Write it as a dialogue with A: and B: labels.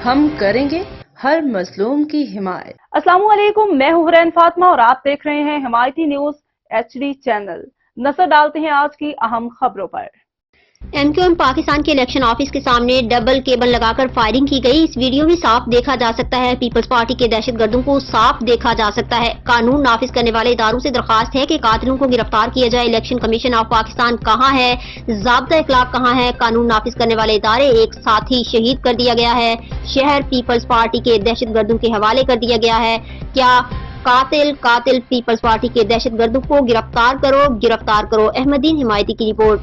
A: ہم کریں گے ہر مظلوم کی حمایت۔
B: السلام علیکم، میں ہوں حرین فاطمہ اور آپ دیکھ رہے ہیں حمایتی نیوز HD چینل۔ نظر ڈالتے ہیں آج کی اہم خبروں پر۔
C: ایم کیو ایم پاکستان کے الیکشن آفس کے سامنے ڈبل کیبل لگا کر فائرنگ کی گئی۔ اس ویڈیو میں صاف دیکھا جا سکتا ہے پیپلز پارٹی کے دہشت گردوں کو صاف دیکھا جا سکتا ہے۔ قانون نافذ کرنے والے اداروں سے درخواست ہے کہ قاتلوں کو گرفتار کیا جائے۔ الیکشن کمیشن آف پاکستان کہاں ہے؟ ضابطہ اخلاق کہاں ہے؟ قانون نافذ کرنے والے ادارے، ایک ساتھی شہید کر دیا گیا ہے۔ شہر پیپلز پارٹی کے دہشت گردوں کے حوالے کر دیا گیا ہے۔ کیا قاتل پیپلز پارٹی کے دہشت گردوں کو گرفتار کرو۔ احمد دین حمایتی کی رپورٹ۔